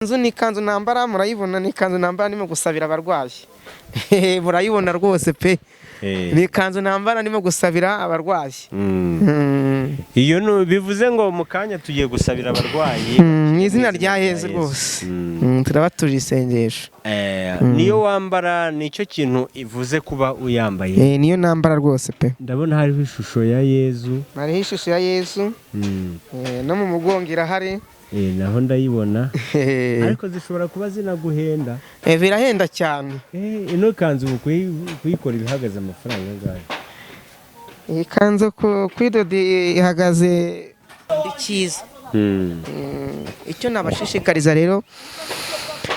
Inzu ni kanzu nambara murayibona ni kanzu nambara nimo gusabira abarwayi murayibona rwose pe ni kanzu nambara nimo gusabira abarwayi iyo no bivuze ngo mukanya tugiye gusabira abarwayi mu izina rya Yesu rwose turabatuje isengesho niyo wambara nicyo kintu ivuze kuba uyambaye niyo nambara rwose pe ndabona hariho ishusho ya Yesu hariho ishusho ya Yesu no mu mugongo irahari naho ndayibona ariko zishobora kuba zinaguhenda birahenda cyane ino kanzu kuyikora ibihagaze amafaranga angahe iyi kanzu kwidodi ihagaze ikiza icyo nabashishikariza rero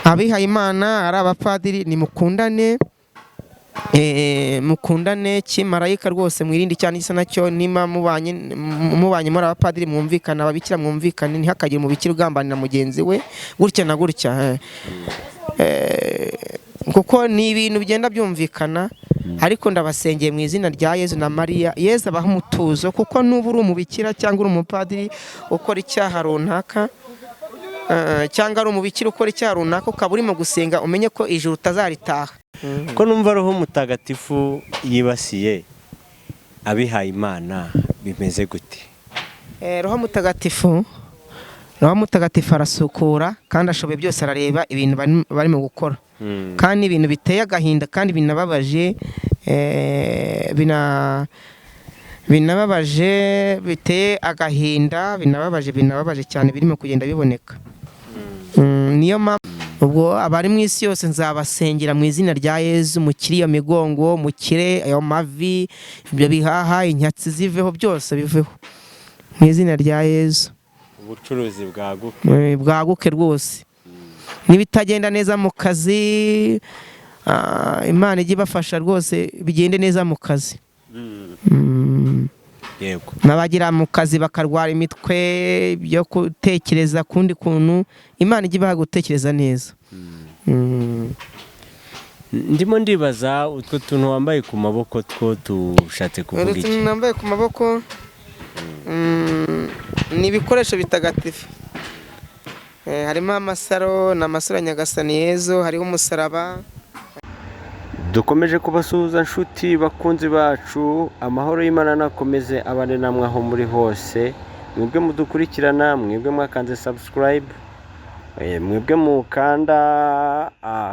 abihaye Imana ari abapadiri ni mukundane mukundane kimarayika rwose mwirinde cyane gisa nacyo nima mubanye muri abapadiri mwumvikana ababikira mwumvikane ntihakagire umubikira ugambanira mugenzi we gutya na gutya kuko ni ibintu bigenda byumvikana ariko ndabasengeye mu izina rya Yesu na Mariya Yesu abaha umutuzo kuko nuba uri umubikira cyangwa uri umupadiri ukora icyaha runaka cyangwa ari umubikira ukora icyaha runaka ukaba urimo gusenga umenye ko ijuru utazaritaha ko numva roho mutagatifu yibasiye abihaye Imana bimeze gute roho mutagatifu arasukura kandi ashoboye byose arareba ibintu barimo gukora kandi ibintu biteye agahinda kandi binababaje biteye agahinda binababaje cyane birimo kugenda biboneka niyo mpamvu ubwo abari mu isi yose nzabasengera mu izina rya Yesu mukiri iyo migongo mukire ayo mavi ibyo bihaha inyatsi ziveho byose biveho mu izina rya Yesu ubucuruzi bwaguke rwose nibitagenda neza mu kazi Imana ijye ibafasha rwose bigende neza mu kazi yego n'abagira mu kazi bakarwara imitwe byo gutekereza kundi kuntu Imana ijye ibaha gutekereza neza ndimo ndibaza utwo tuntu wambaye ku maboko two tushatse kuvuga iki utwo nambaye ku maboko ni ibikoresho bitagatifu harimo amasaro n'amasaro ya Nyagasani Yezu hariho umusaraba dukomeje kubasuhuza nshuti bakunzi bacu amahoro y'Imana nakomeze abane namwe aho muri hose mwebwe mudukurikirana mwebwe mwakanze subscribe mwebwe mukanda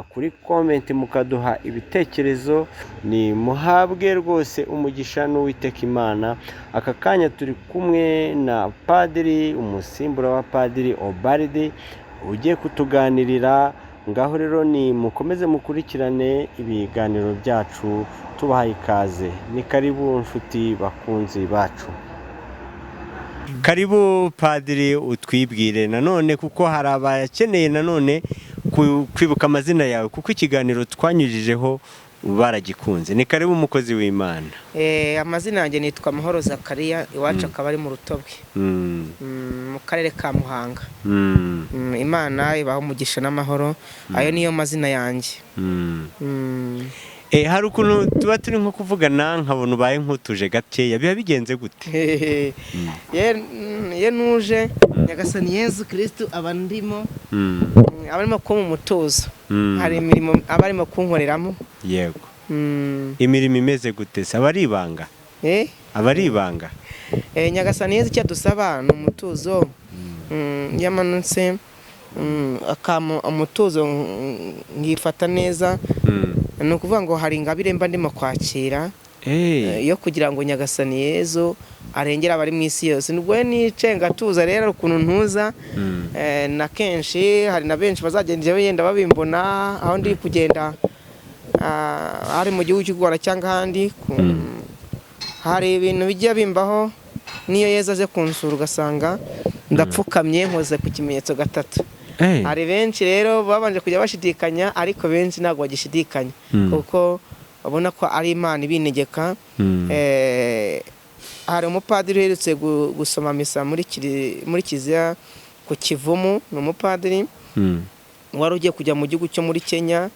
kuri comment mukaduha ibitekerezo ni muhabwe rwose umugisha n'Uwiteka Imana aka kanya turi kumwe na padiri umusimbura wa padiri Obaridi ugiye kutuganirira ngaho rero ni mukomeze mukurikirane ibiganiro byacu tubahaye ikaze ni karibu nshuti bakunzi bacu karibu padiri utwibwire nanone kuko hari abakeneye nanone kwibuka amazina yawe kuko ikiganiro twanyujijeho baragikunze ni karibu umukozi w'Imana amazina yanjye nitwa Mahoro Zakariya iwacu akaba ari mu Rutobwe mu karere ka Muhanga Imana ibaho umugisha n'amahoro ayo niyo mazina yanjye hari ukuntu tuba turi nko kuvugana nkabona ubaye nk'utuje gakeya biba bigenze gute ye nuje Nyagasani Yezu Kristo abandimo abarimo ko mu mutuzo hari imirimo abarimo kunkoreramo yego imirimo imeze gute se abari ibanga Nyagasani Yezu icyo dusaba ni umutuzo yamanutse umutuzo ngifata neza ni ukuvuga ngo hari ingabire mba ndimo kwakira yo kugira ngo Nyagasani Yezu arengera abari mu isi yose nubwo nicenga tuza rero ukuntu ntuza na kenshi hari na benshi bazagenda yenda babimbona aho ndi kugenda hari mu gihugu cy'u Rwanda cyangwa ahandi hari ibintu bijya bimbaho niyo Yezu aze kunsura ugasanga ndapfukamye nkoze ku kimenyetso gatatu hari benshi rero babanje kujya bashidikanya ariko benshi ntabwo bagishidikanya kuko babona ko ari Imana ibinegeka hari umupadiri uherutse gusoma misa muri Kiliziya ku Kivumu ni umupadiri wari ugiye kujya mu gihugu cyo muri Kenya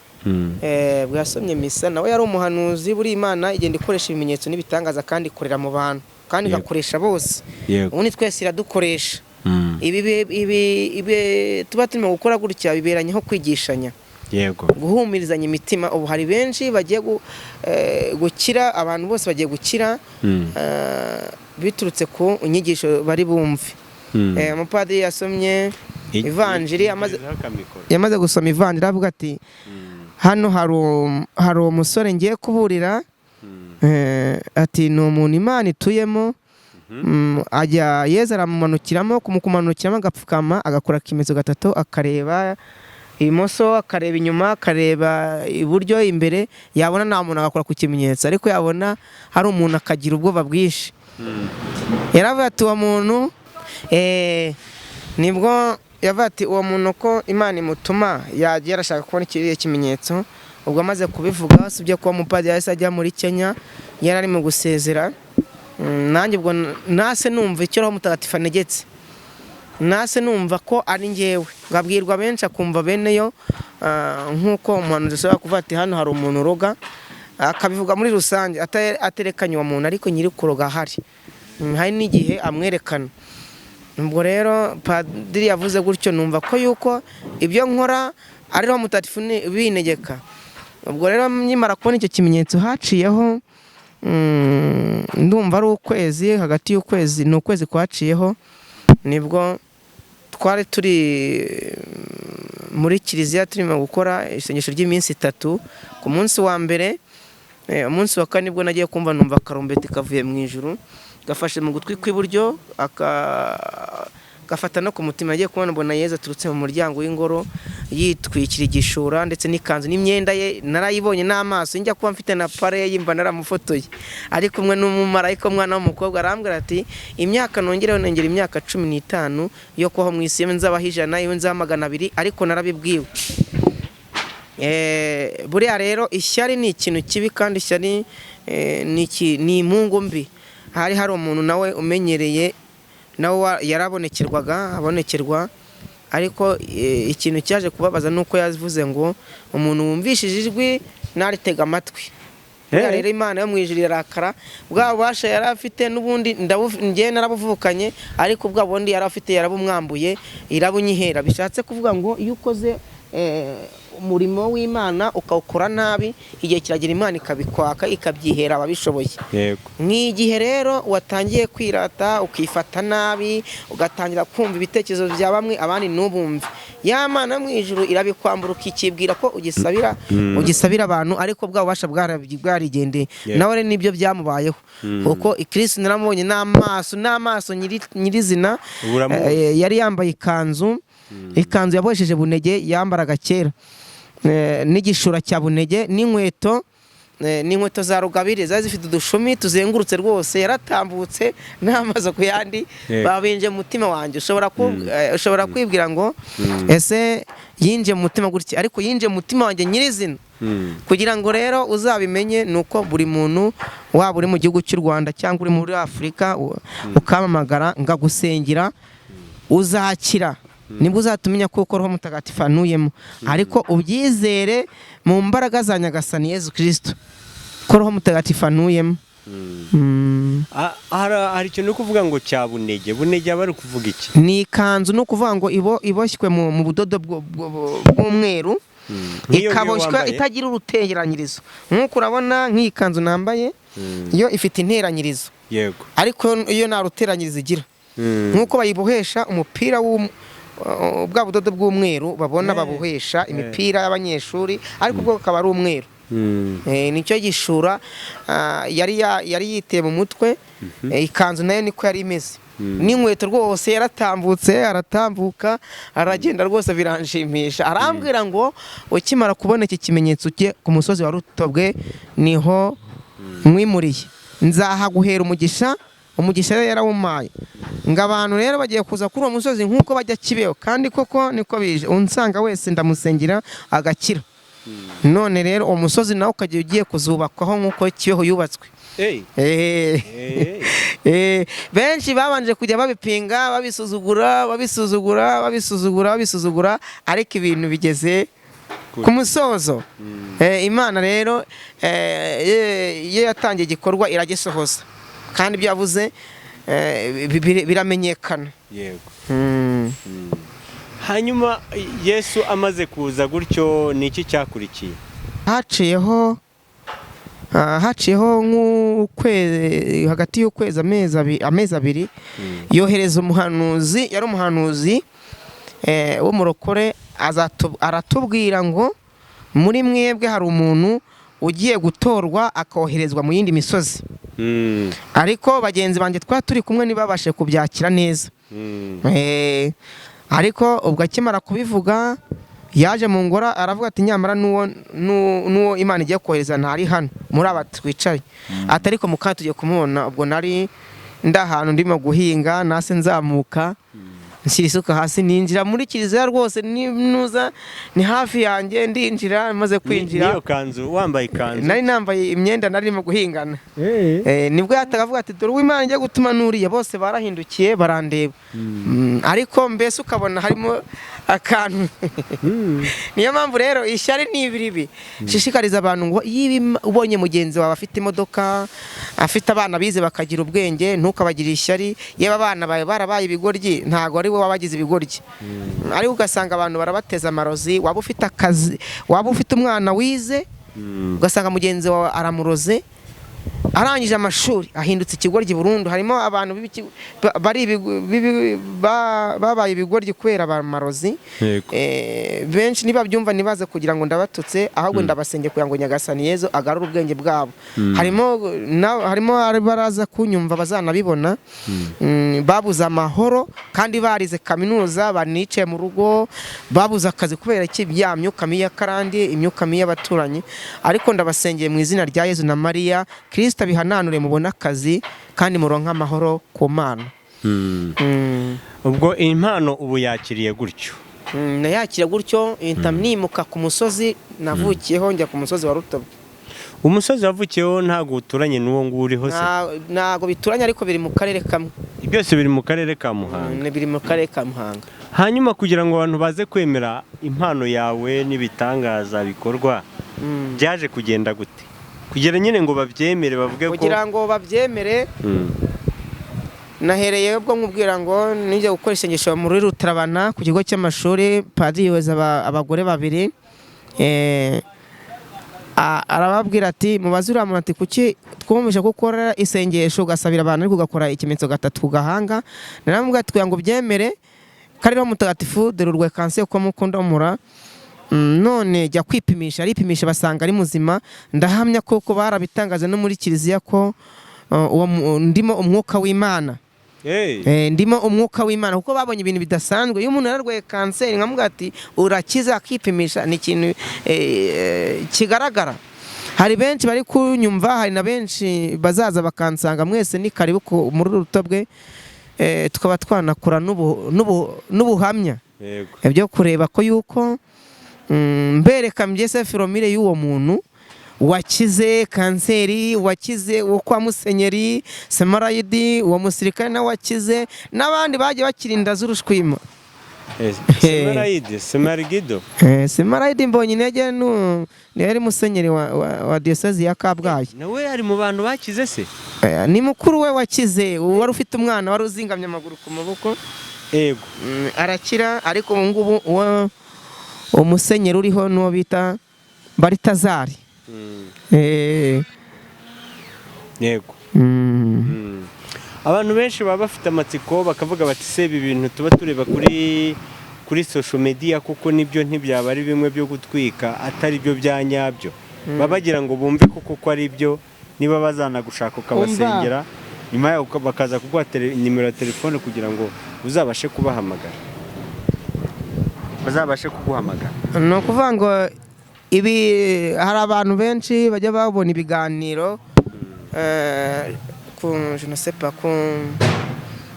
bwasomye misa nawe yari umuhanuzi buri Imana igenda ikoresha ibimenyetso n'ibitangaza kandi ikorera mu bantu kandi igakoresha bose ubundi twese iradukoresha ibi tuba turimo gukora gutya biberanye nko kwigishanya, yego, guhumurizanya imitima. Ubu hari benshi bagiye gukira, abantu bose bagiye gukira biturutse ku nyigisho bari bumve. Umupadiri yasomye ivanjiri, yamaze gusoma ivanjiri avuga ati hano hari umusore ngiye kuburira, ati ni umuntu Imana ituyemo, ajya Yezu aramumanukiramo, kumukumanukiramo agapfukama, agakora akimezo gatatu, akareba ibumoso, akareba inyuma, akareba iburyo, imbere, yabona nta muntu agakora ku kimenyetso, ariko yabona hari umuntu akagira ubwoba bwinshi. Yaravuga ati uwo muntu nibwo yavuga ati uwo muntu ko Imana imutuma yagiye yarashaka kubona ikiriya kimenyetso. Ubwo amaze kubivuga, usibye kuba umupadiri yahise ajya muri Kenya, yari ari mu gusezera. Nanjye ubwo nase numva icyo Roho Mutagatifu anegetse, nase numva ko ari njyewe. Ngabwirwa benshi akumva beneyo, nk'uko umuhanuzi ashobora kuvuga ati hano hari umuntu uroga, akabivuga muri rusange aterekanye uwo muntu, ariko nyiri kuroga ahari, hari n'igihe amwerekana. Ubwo rero padiri yavuze gutyo, numva ko yuko ibyo nkora ari Roho Mutagatifu binegeka. Ubwo rero nyimara kubona icyo kimenyetso, haciyeho ndumva ari ukwezi, hagati y'ukwezi n'ukwezi kwaciyeho, nibwo twari turi muri kiliziya turimo gukora isengesho ry'iminsi 3. Ku munsi wa mbere, umunsi wa kane nibwo nagiye kumva numva akarumbeti kavuye mu ijuru, gafashe mu gutwi kw'iburyo, gafata no ku mutima. Nagiye kubona mbona Yezu aturutse mu muryango w'ingoro, yitwikira igishura ndetse n'ikanzu n'imyenda ye, narayibonye n'amaso. Njya kuba mfite na pare yimba naramufotoye, ari kumwe n'umumarayika umwana w'umukobwa. Arambwira ati imyaka nongereho nongera imyaka 15 yo kubaho mu isi, yewe nzabaho 100, yewe nzaba 200, ariko narabibwiwe. Buriya rero ishyari ni ikintu kibi, kandi ishyari ni imungu mbi. Hari umuntu nawe umenyereye, nawe abonekerwa, ariko ikintu cyaje kubabaza nuko yavuze ngo umuntu wumvishije ijwi naritega amatwi. Rero Imana yo mu ijuru irakara, bwa bubasha yari afite n'ubundi njye narabuvukanye, ariko bwa bundi yari afite yarabumwambuye, irabunyihera. Bishatse kuvuga ngo iyo ukoze umurimo w'Imana ukawukora nabi, igihe kiragira Imana ikabikwaka, ikabyihera ababishoboye. Nk'igihe rero watangiye kwirata, ukifata nabi, ugatangira kumva ibitekerezo bya bamwe, abandi ntubumve, ya Mana mu ijuru irabikwambura, ukikibwira ko ugisabira abantu, ariko bwa bubasha bwarigendeye. Nawe rero nibyo byamubayeho, kuko Kristo naramubonye n'amaso nyirizina. Yari yambaye ikanzu yabohesheje bunege, yambaraga kera, n'igishura cya bunege, n'inkweto za rugabire zari zifite udushumi tuzengurutse rwose. Yaratambutse n'amaso ku yandi, babinje mu mutima wanjye. Ushobora kwibwira ngo ese yinje mu mutima gutya, ariko yinje mu mutima wanjye nyirizina. Kugira ngo rero uzabimenye, nuko buri muntu, waba uri mu gihugu cy'u Rwanda cyangwa uri muri Afurika, ukamamagara ngagusengera, uzakira. Nibwo uzatumenya kuko Roho Mutagatifu anuyemo, ariko ubyizere mu mbaraga za Nyagasani Yezu Kristo ko Roho Mutagatifu anuyemo. Hari ikintu uri kuvuga ngo cya bunege aba ari kuvuga iki? Ni ikanzu, ni ukuvuga ngo iboshywe mu budodo bw'umweru, ikaboshywa itagira uruteranyirizo. Nk'uko urabona nk'iyi kanzu nambaye, yo ifite interanyirizo, ariko iyo nta ruteranyirizo igira. Nk'uko bayibohesha umupira bwa budodo bw'umweru babona babuhesha imipira y'abanyeshuri, ariko ubwo akaba ari umweru. Nicyo gishura yari yiteye mu mutwe. Ikanzu nayo niko yari imeze, n'inkweto rwose yaratambutse, aratambuka, aragenda rwose, biranshimisha. Arambwira ngo ukimara kubona iki kimenyetso cye ku musozi wa Rutobwe, niho mwimuriye, nzahaguhera umugisha rero yarawumaye. Ngo abantu rero bagiye kuza kuri uwo musozi nk'uko bajya Kibeho, kandi koko niko bije. Unsanga wese ndamusengera agakira. None rero uwo musozi nawe ukajya ugiye kuzubakwaho nk'uko Kibeho yubatswe. Benshi babanje kujya babipinga, babisuzugura, ariko ibintu bigeze ku musozo. Imana rero iyo yatangiye igikorwa iragisohoza, kandi ibyo yavuze biramenyekana. Yego. Hanyuma Yesu amaze kuza gutyo ni iki cyakurikiye? Haciyeho nk'ukwezi, hagati y'ukwezi amezi abiri, yohereza umuhanuzi, yari umuhanuzi w'umurokore, aratubwira ngo muri mwebwe hari umuntu ugiye gutorwa akoherezwa mu yindi misozi, ariko bagenzi banjye turi kumwe ntibabashe kubyakira neza. Ariko ubwo akimara kubivuga yaje mu ngora aravuga ati nyamara n'uwo Imana igiye kohereza ntari hano muri aba twicaye. Ariko mukanya tugiye kumubona. Ubwo nari ndahantu ndimo guhinga, nase nzamuka nshyira isuka hasi ninjira muri kiliziya rwose, nuza ni hafi yanjye, ndinjira. Maze kwinjira, niyo kanzu wambaye ikanzu, nari nambaye imyenda, narimo guhingana. Nibwo yatagavuga ati dore Imana igiye gutuma nuriye. Bose barahindukiye barandeba, ariko mbese ukabona harimo akantu. Niyo mpamvu rero ishyari ni ibiribi. Shishikariza abantu ngo iyo ubonye mugenzi wawe afite imodoka, afite abana bize bakagira ubwenge, ntukabagire ishyari. Yeba abana bawe barabaye ibigoryi, ntago ari wowe wabagize ibigoryi. Ariko ugasanga abantu barabateza amarozi. Waba ufite akazi, waba ufite umwana wize, ugasanga mugenzi wawe aramuroze, arangije amashuri ahindutse ikigoryi burundu. Harimo abantu babaye ibigoryi kubera amarozi. Benshi nibabyumva nibaze kugira ngo ndabatutse, ahubwo ndabasenge kugira ngo Nyagasani Yezu agarure ubwenge bwabo. Harimo baraza kunyumva bazanabibona, babuze amahoro kandi barize kaminuza, banicaye mu rugo, babuze akazi kubera ya myuka mibi y'akarande, imyuka mibi y'abaturanyi. Ariko ndabasengeye mu izina rya Yezu na Mariya, Kristo bihananure mubona akazi kandi muronka amahoro ku Mana. Ubwo impano ubu yakiriye gutyo? Nayakira gutyo, nimuka ku musozi navukiyeho, njya ku musozi wa Rutobwe. Umusozi wavukiyeho ntago uturanye n'uwo nguwo uriho se? Ntago bituranye, ariko biri mu karere kamwe. Byose biri mu karere ka Muhanga? Biri mu karere ka Muhanga. Hanyuma kugira ngo abantu baze kwemera impano yawe n'ibitangaza bikorwa, byaje kugenda gute kugira nyine ngo babyemere, bavuge ko kugira ngo babyemere? Nahereye ubwo nkubwira ngo nijye gukora isengesho muri Rutarabana ku kigo cy'amashuri. Padiri yoza abagore babiri, arababwira ati mubaze uriya muntu ati kuki twumvishe gukora isengesho ugasabira abantu ariko ugakora ikimenyetso gatatu ku gahanga. Naramubwira ati kugira ngo byemere kari ro mutagatifu dore urwaye kanseri ko mukondomura, none jya kwipimisha. Aripimisha basanga ari muzima. Ndahamya koko barabitangaza no muri kiliziya ko ndimo umwuka w'Imana. Ndimo umwuka w'Imana kuko babonye ibintu bidasanzwe. Iyo umuntu yararwaye kanseri nkamubwira ati urakiza, akipimisha, ni ikintu kigaragara. Hari benshi bari kunyumva, hari na benshi bazaza bakansanga. Mwese ni karibu muri Rutobwe, tukaba twanakora n'ubuhamya byo kureba ko yuko mbereka mbese filomire y'uwo muntu wakize kanseri, wakize uwo kwa Musenyeri Semarayidi, uwo musirikare na wakize, n'abandi bagiye bakirinda z'urushwima. Semarigido Semarayidi mbonye intege, ni yari Musenyeri wa Diocese ya Kabgayi. Nawe ari mu bantu bakize se? Ni mukuru we wakize, wari ufite umwana wari uzingamye amaguru ku maboko. Arakira. Ariko ubu ngubu uwo Musenyeri uriho n'uwo bita Baritazari. Yego. Abantu benshi baba bafite amatsiko bakavuga bati se ibi bintu tuba tureba kuri social media kuko nibyo ntibyaba ari bimwe byo gutwika, atari byo bya nyabyo. Babagira ngo bumve kuko ari byo, niba bazanagushaka ukabasengera, nyuma yaho bakaza kuguha nimero ya telefone kugira ngo uzabashe kubahamagara, bazabashe kuguhamagara. Ni ukuvuga ngo ibi hari abantu benshi bajya babona ibiganiro ku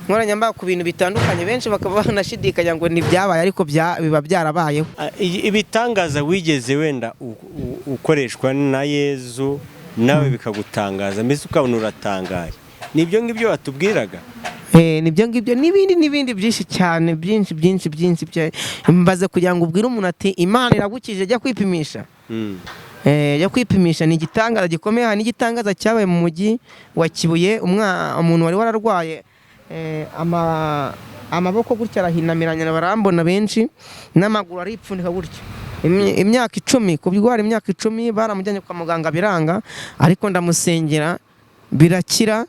nkoranyambaga ku bintu bitandukanye, benshi bakaba banashidikanya ngo ntibyabaye, ariko biba byarabayeho. Ibitangaza wigeze wenda ukoreshwa na Yezu nawe bikagutangaza, mbese ukabona uratangaye, nibyo ngibyo watubwiraga? Nibyo ngibyo n'ibindi byinshi cyane, byinshi mbaze kugira ngo ubwire umuntu ati Imana iragukije, jya kwipimisha. Jya kwipimisha, ni igitangaza gikomeye. Hari n'igitangaza cyabaye mu mujyi wa Kibuye, umuntu wari wararwaye amaboko gutya arahinamiranya barambona benshi, n'amaguru aripfundika gutya. Imyaka 10 kubyara imyaka 10 baramujyanye kwa muganga biranga, ariko ndamusengera birakira.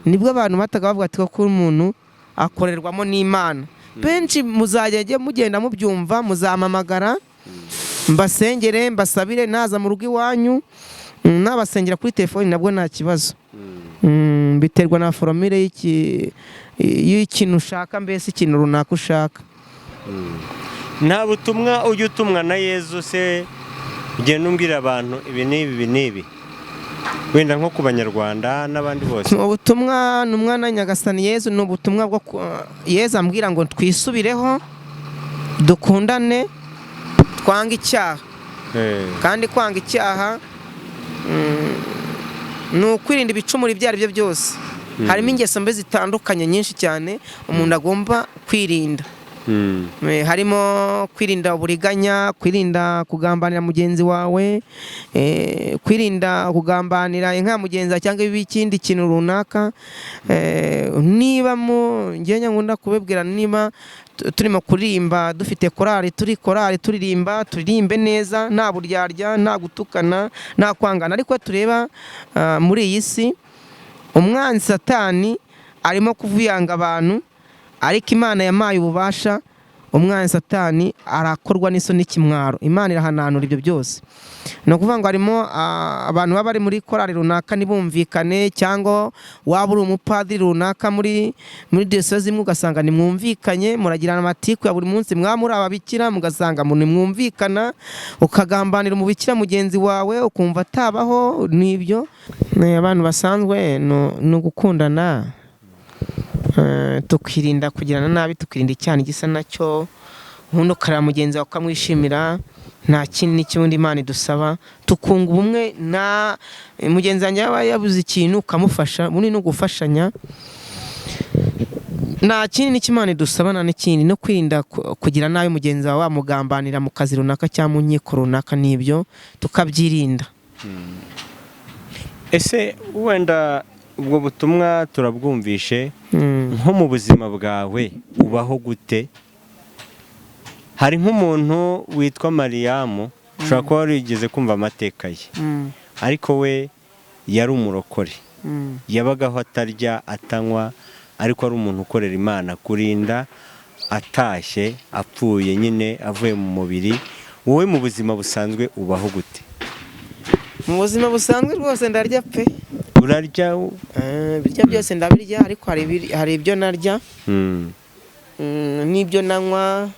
Nibwo abantu bataga bavuga ati ko umuntu akorerwamo n'Imana. Benshi muzajye mugenda mubyumva, muzamamagara mbasengere mbasabire, naza mu rugo iwanyu nabasengera kuri telefone nabwo nta kibazo. Biterwa na formule y'ikintu ushaka, mbese ikintu runaka ushaka. Nta butumwa ujya utumwa na Yezu se ugenda umbwira abantu ibi n'ibi wenda nko ku banyarwanda n'abandi bose? Ubutumwa n'umwana Nyagasani Yezu ni ubutumwa bwo Yezu ambwira ngo twisubireho, dukundane, twanga icyaha. Kandi kwanga icyaha ni ukwirinda ibicumuro ibyo ari byo byose. Harimo ingeso mbi zitandukanye nyinshi cyane umuntu agomba kwirinda. Harimo kwirinda uburiganya, kwirinda kugambanira mugenzi wawe, kwirinda kugambanira inka mugenzi cyangwa ikindi kintu runaka. Niba ngenya ngunda kubibwira, niba turimo kuririmba dufite korali, turirimba turirimbe neza, nta buryarya, nta gutukana, nta kwangana. Ariko tureba muri iyi si umwanzi Satani arimo kuvuyanga abantu, ariko Imana yamaye ububasha. Umwanzi Satani arakorwa n'isoni n'ikimwaro, Imana irahananura ibyo byose. No kuvuga ngo harimo abantu baba bari muri korali runaka ntibumvikane, cyangwa waba uri umupadiri runaka muri diocese imwe ugasanga nimwumvikanye, muragirana amatiku ya buri munsi, mwamuri ababikira mugasanga nimwumvikana, ukagambanira umubikira mugenzi wawe ukumva atabaho. Nibyo abantu basanzwe no gukundana, tukirinda kugirana nabi, tukirinda icyaha gisa nacyo. Umuntu ukareba mugenzi wawe ukamwishimira, nta kindi n'ikindi Imana idusaba, tukunga ubumwe. Na mugenzi wanjye yaba yabuze ikintu ukamufasha, ubundi no gufashanya. Nta kindi n'Imana idusaba, nta n'ikindi. No kwirinda kugira nabi mugenzi wawe, wamugambanira mu kazi runaka cyangwa mu nkiko runaka, n'ibyo tukabyirinda. Ese wenda ubwo butumwa turabwumvishe, nko mu buzima bwawe ubaho gute? Hari nk'umuntu witwa Mariyamu, ushobora kuba warigeze kumva amateka ye, ariko we yari umurokore, yabagaho atarya atanywa, ariko ari umuntu ukorera Imana, kurinda atashye apfuye nyine avuye mu mubiri. Wowe mu buzima busanzwe ubaho gute? Mu buzima busanzwe rwose ndarya pe. Urarya? Birya byose ndabirya, ariko hari ibyo narya n'ibyo nanywa.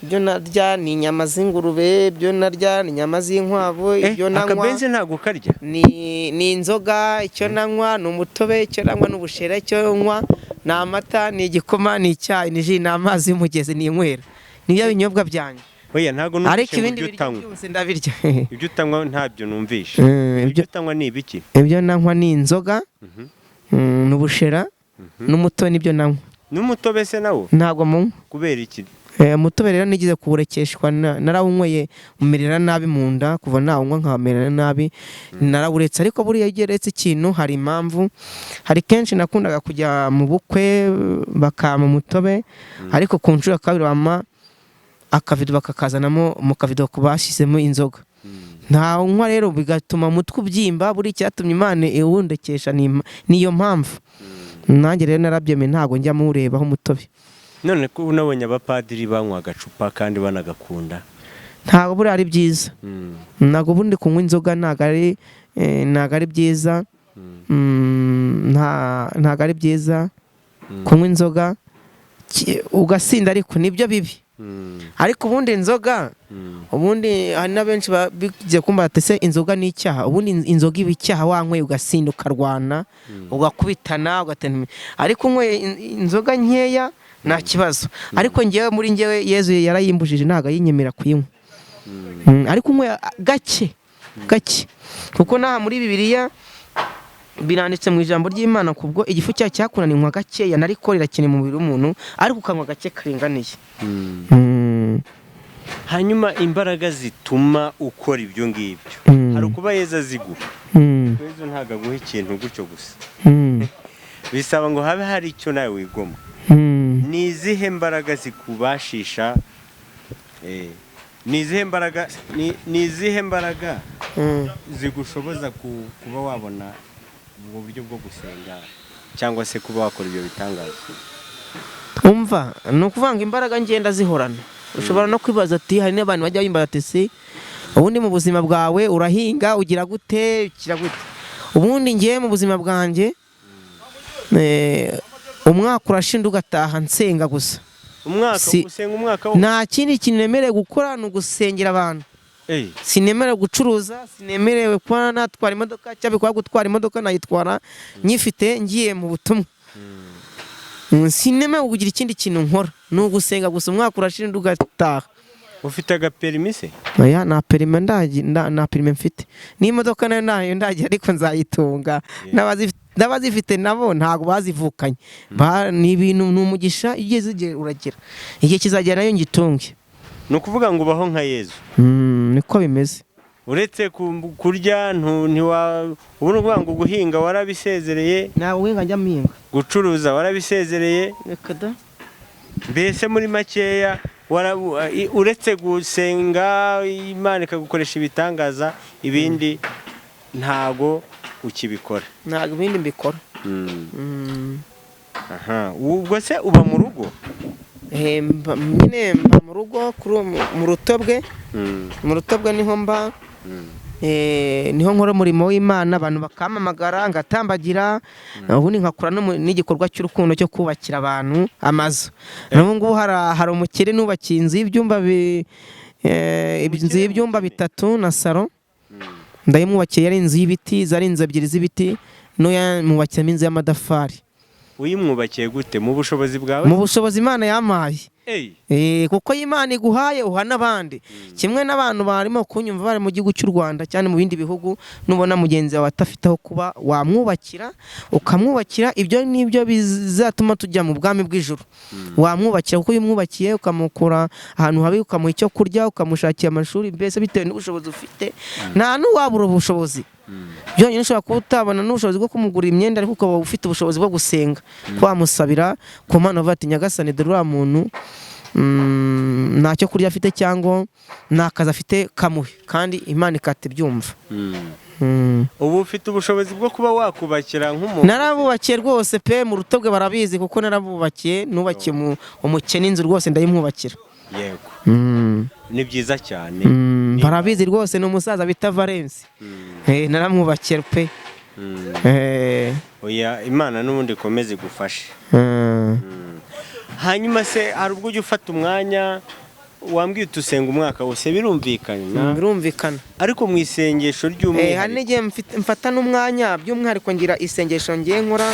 Ibyo narya ni inyama z'ingurube, ibyo narya ni inyama z'inkwavu, ibyo nanywa akabenzi ntabwo karya, ni inzoga, icyo nanywa ni umutobe, icyo nanywa ni ubushera, icyo nywa ni amata, ni igikoma, ni icyayi, ni ji, ni amazi y'umugezi, ni inywera. Nibyo binyobwa byanjye. Oya, ntago ariko ibindi byose ndabirya. Ibyo utanywa ntabyo numvishe. Ibyo utanywa ni ibiki? Ibyo nanywa ni inzoga, n'ubushera, n'umutobe, nibyo nanywa. N'umutobe se nawo ntabwo munywa. Kubera iki? Umutobe rero nigize kuburekeshwa, narawunyweye umerera nabi mu nda, kuva nawunywa nkamerera nabi, narawuretse. Ariko buriya geretse ikintu hari impamvu. Hari kenshi nakundaga kujya mu bukwe bakama umutobe, ariko ku nshuro ya kabiri bama akavido bakakazanamo mu kavido kubashyizemo inzoga. Nta unywa rero, bigatuma umutwe ubyimba. Buri cyatumye Imana iwundekesha niyo mpamvu. Nanjye rero narabyemeye, ntago njya murebaho umutobe. None ko unabonye abapadiri banywa agacupa kandi banagakunda? Ntago buri ari byiza. Ntago bundi kunywa inzoga ntago ari byiza. Ntago ari byiza kunywa inzoga ugasinda, ariko nibyo bibi. Ariko ubundi inzoga, ubundi hari na benshi bigiye kumva ati se inzoga ni icyaha. Ubundi inzoga iba icyaha wanyweye ugasinda, ukarwana, ugakubitana, ugatana. Ariko unywe inzoga nkeya nta kibazo. Ariko muri njyewe Yezu yarayimbujije, ntago yinyemera kuyinywa. Ariko unywe gake, kuko naha muri Bibiliya biranditse mu ijambo ry'Imana kubwo igifu cyawe cyakunaninywa gakeya, nariko rirakene mu mubiri w'umuntu, ariko ukanywa gake karinganiye. Hanyuma imbaraga zituma ukora ibyo ngibyo, hari ukuba Yezu aziguha. Yezu ntago aguha ikintu gutyo gusa. bisaba ngo habe hari icyo nawe wigoma. Ni izihe mbaraga zikubashisha ni izihe mbaraga zigushoboza kuba wabona ubwo buryo bwo gusenga cyangwa se kuba wakora ibyo bitangaza? umva ni ukuvanga imbaraga ngenda zihorana. ushobora no kwibaza ati hari n'abantu bajya bimbaza ati se ubundi mu buzima bwawe urahinga ugira gute ubundi ngiye mu buzima bwanjye umwaka urashinda ugataha nsenga gusa. Usenga umwaka wose? Nta kindi kintu nemerewe gukora ni ugusengera abantu. Sinemerewe gucuruza, sinemerewe kuba natwara imodoka cyangwa kuba gutwara imodoka nayitwara nyifite ngiye mu butumwa. Sinemerewe kugira ikindi kintu nkora, ni ugusenga gusa umwaka urashinda ugataha. Ufite agaperimi se? Oya, nta perimi nta perimi mfite. N'imodoka nayo ndagira ariko nzayitunga. N'abazifite nabo ntabwo bazivukanye. Ni ibintu n'umugisha igeze igihe uragira. Igihe kizagera nayo ngitunge. Ni ukuvuga ngo ubaho nka Yezu. Niko bimeze. Uretse kurya ubu ni ukuvuga ngo guhinga warabisezereye? Ntabwo guhinga njya mpinga. Gucuruza warabisezereye? Reka da. Mbese muri makeya uretse gusenga Imana ikagukoresha ibitangaza, ibindi ntago ukibikora? Ntago ibindi mbikora. Ubwo se uba mu rugo? Nyine mba mu rugo mu Rutobwe. Mu Rutobwe niho mba. Niho nkora umurimo w'Imana, abantu bakamamagara ngatambagira. Ubundi nkakora n'igikorwa cy'urukundo cyo kubakira abantu amazu. N'ubu ngubu hari umukire nubakiye inzu y'ibyumba 3 na salo. Ndayimwubakiye, yari inzu y'ibiti, zari inzu 2 z'ibiti, no yamwubakiyemo inzu y'amadafari. Uyimwubakiye gute? Mu bushobozi bwawe? Mu bushobozi Imana yampaye. Kuko Imana iguhaye uha n'abandi. Kimwe n'abantu barimo kunyumva bari mu gihugu cy'u Rwanda cyane mu bindi bihugu, nubona mugenzi wawe atafiteho kuba wamwubakira, ukamwubakira, ibyo nibyo bizatuma tujya mu bwami bw'ijuru. Wamwubakira kuko uyimwubakiye ukamukura ahantu habi, ukamuha icyo kurya, ukamushakira amashuri, mbese bitewe n'ubushobozi ufite. Nta n'uwabura ubushobozi. Byonyine ushobora kuba utabona n'ubushobozi bwo kumugurira imyenda, ariko ukaba ufite ubushobozi bwo gusenga, wamusabira ku Mana uvuga ati Nyagasani dore uriya muntu ntacyo kurya afite cyangwa nta kazi afite kamuhe, kandi Imana ikata ibyumva. Ubu ufite ubushobozi bwo kuba wakubakira nk'umuntu? Narabubakiye rwose pe, mu Rutobwe barabizi kuko narabubakiye, nubakiye umukene inzu rwose ndayimwubakira. Yego. Ni byiza cyane. Barabizi rwose, ni umusaza bita Valence. Naramwubakiye pe. Oya, Imana n'ubundi ikomeze igufashe. Hanyuma se hari ubwo ujya ufata umwanya wambwiye utusenga umwaka wose? Birumvikana. Ariko mu isengesho ry'umwihariko hari n'igihe mfata n'umwanya by'umwihariko ngira isengesho ngiye nkora.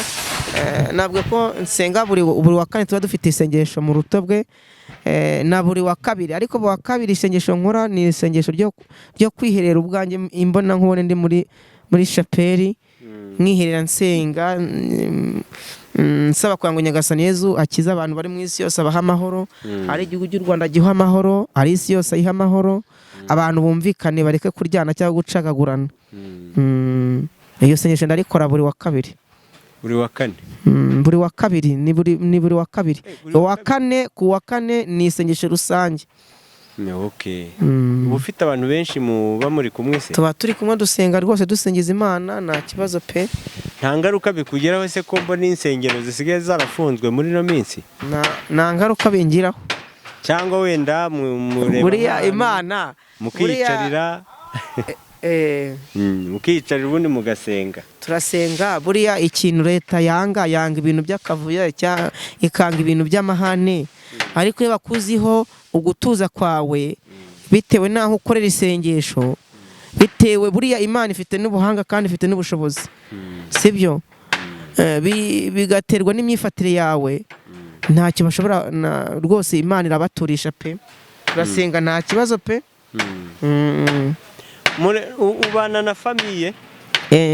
Nabwo ko nsenga buri wa kane tuba dufite isengesho mu Rutobwe, na buri wa kabiri. Ariko buri wa kabiri isengesho nkora ni isengesho ryo kwiherera ubwanjye imbona nkubone ndi muri chapeli, mwiherera nsenga nsaba kugira ngo Nyagasani Yezu akiza abantu bari mu isi yose, abaha amahoro. Ari igihugu cy'u Rwanda giha amahoro, ari isi yose ayiha amahoro, abantu bumvikane bareke kuryana cyangwa gucagagurana. Iyo sengesho ndarikora buri wa kabiri. Buri wa kane? Buri wa kabiri ni buri wa kabiri. Ku wa kane ni isengesho rusange. Uba ufite abantu benshi muba muri kumwe se? Tuba turi kumwe dusenga rwose, dusingiza Imana, nta kibazo pe. Nta ngaruka bikugeraho se ko mbona insengero zisigaye zarafunzwe muri no minsi? Nta ngaruka bingiraho. Cyangwa wenda mureba buriya Imana mukiyicarira mukiyicarira ubundi mugasenga? Turasenga. Buriya ikintu leta yanga ibintu by'akavuyo, ikanga ibintu by'amahane. Ariko iyo bakuziho ugutuza kwawe bitewe n'aho ukorera isengesho, bitewe buriya Imana ifite n'ubuhanga kandi ifite n'ubushobozi, sibyo? Bigaterwa n'imyifatire yawe, ntacyo bashobora rwose. Imana irabaturisha pe. Turasenga nta kibazo pe. Ubana na famiye?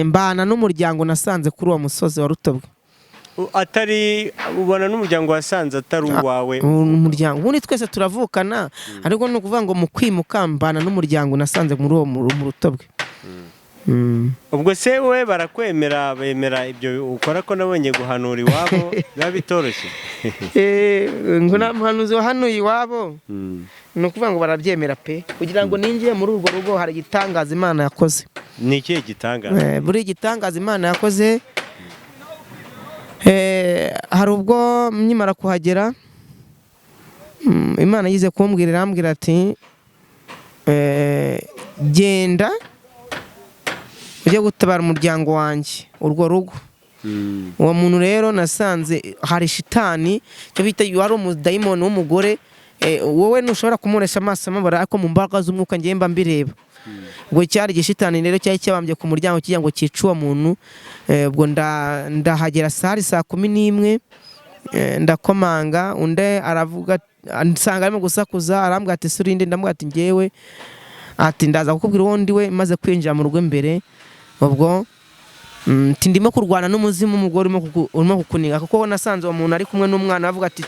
Mbana n'umuryango nasanze kuri uwo musozi wa Rutobwe. Ubona n'umuryango wasanze atari uwawe? Umuryango ubundi twese turavukana, ariko ni ukuvuga ngo mu kwimuka mbana n'umuryango nasanze muri uwo mu Rutobwe. ubwo se we barakwemera, bemera ibyo ukora, ko nabonye guhanura iwabo biba bitoroshye? ngo nta muhanuzi wahanuye iwabo, ni ukuvuga ngo barabyemera pe, kugira ngo ninjiye muri urwo rugo hari igitangaza Imana yakoze. Ni ikihe gitangaza? buri gitangaza Imana yakoze, hari ubwo nkimara kuhagera Imana yize kumbwira, irambwira ati genda ujye gutabara umuryango wanjye, urwo rugo. uwo muntu rero nasanze hari shitani, cyo bita wari umudayimoni w'umugore, wowe ntushobora kumuresha amaso amabara, ariko mu mbaraga z'umwuka ngiye mba mbireba. ubwo cyari igishitani rero cyari cyabambye ku muryango kigira ngo cyice uwo muntu. ubwo ndahagera saa 11, ndakomanga, undi aravuga, nsanga arimo gusakuza, arambwira ati surinde, ndamubwira ati ngewe, ati ndaza kukubwira uwo ndi we, maze kwinjira mu rugo imbere. ubwo ndimo kurwana n'umuzimu w'umugore urimo kukuniga, kuko nasanze uwo muntu ari kumwe n'umwana, bavuga ati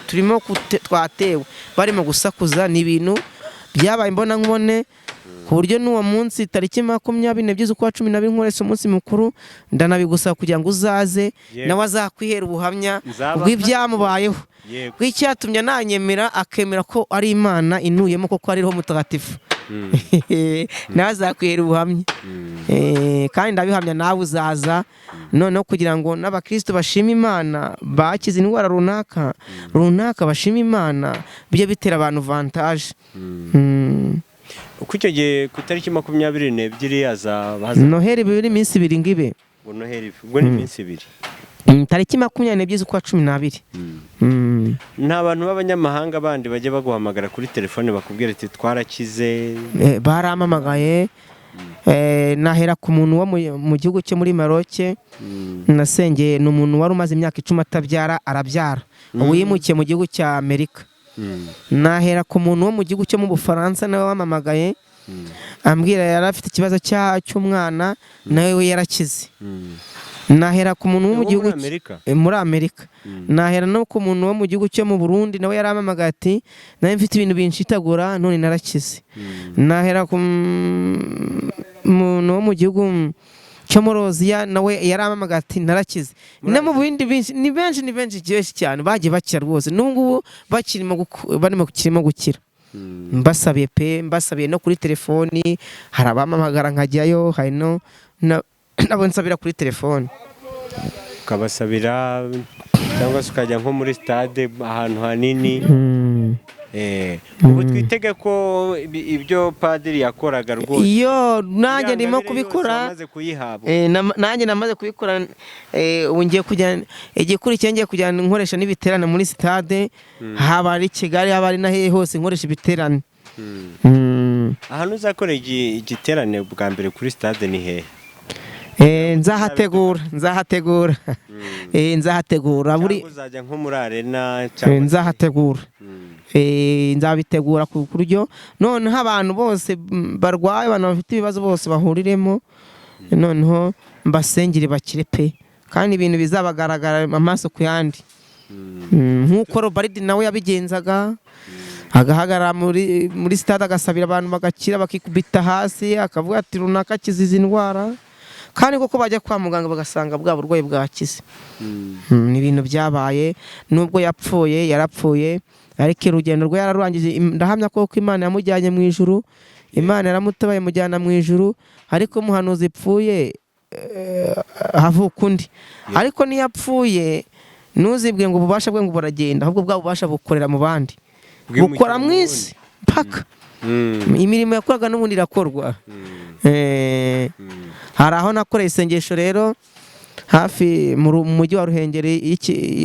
twatewe, barimo gusakuza. ni ibintu byabaye imbona nkubone, ku buryo n'uwo munsi tariki 22 z'ukwa 12 nkorese umunsi mukuru, ndanabigusaba kugira ngo uzaze nawe azakwihera ubuhamya bw'ibyamubayeho, bw'icyatumye nanyemera akemera ko ari Imana inuyemo, koko ariho mutagatifu. nawe azakwihera ubuhamya, kandi ndabihamya nawe uzaza noneho, kugira ngo n'abakristo bashima Imana, bakize indwara runaka bashima Imana, bijye bitera abantu vantage. uko icyo gihe ku itariki 22 azabaza Noheli bibiri iminsi 2 ngibe. Noheli ubwo ni iminsi 2. tariki 22 z'ukwa 12. nta bantu b'abanyamahanga bandi bajya baguhamagara kuri telefone bakubwira ati twarakize? Baramamagaye. Nahera ku muntu wo mu gihugu cyo muri Maroc, nasengeye, ni umuntu wari umaze imyaka 10 atabyara, arabyara, wimukiye mu gihugu cya Amerika. Nahera ku muntu wo mu gihugu cyo mu Bufaransa, nawe wamamagaye, ambwira yari afite ikibazo cy'umwana, nawe we yarakize. Nahera ku muntu wo mu gihugu muri Amerika. Nahera no ku muntu wo mu gihugu cyo mu Burundi, nawe yaramamagaye ati nawe mfite ibintu binshitagura, none narakize. Nahera ku muntu wo mu gihugu cyo muri Aziya, nawe yaramamagaye ati narakize. no mu bindi ni benshi cyane bagiye bakira rwose, n'ubu barimo gukira. Mbasabiye pe, mbasabiye no kuri telefoni, hari abamamagara nkajyayo, hari nabo nsabira kuri telefoni. Ukabasabira cyangwa se ukajya nko muri stade ahantu hanini. ubu twitege ko ibyo padiri yakoraga rwose, iyo nanjye ndimo kubikora, nanjye namaze kubikora. ubu ngiye kujya igikurikiye, ngiye kujya nkoresha n'ibiterane muri stade, haba ari Kigali, haba ari nahe hose nkoresha ibiterane. ahantu uzakora igiterane bwa mbere kuri stade ni hehe? nzahategura buri uzajya nko muri arena cyangwa nzahategura, nzabitegura ku buryo noneho abantu bose barwaye, abantu bafite ibibazo bose bahuriremo, noneho mbasengere bakire pe, kandi ibintu bizabagaragara amaso ku yandi. nk'uko Robaridi nawe yabigenzaga, agahagarara muri stade agasabira abantu bagakira, bakikubita hasi, akavuga ati runaka akize indwara, kandi koko bajya kwa muganga bagasanga bwa burwayi bwakize. ni ibintu byabaye, nubwo yarapfuye, ariko urugendo rwe yararangije. Ndahamya ko Imana yamujyanye mu ijuru, Imana yaramutabaye mujyana mu ijuru, ariko umuhanuzi ipfuye havuka undi. ariko niyapfuye ntuzibwe ngo ububasha bwe ngo buragenda, ahubwo bwa bubasha bukorera mu bandi, bukora mu isi paka. imirimo yakoraga n'ubundi irakorwa. hari aho nakoreye isengesho rero hafi mu mujyi wa Ruhengeri,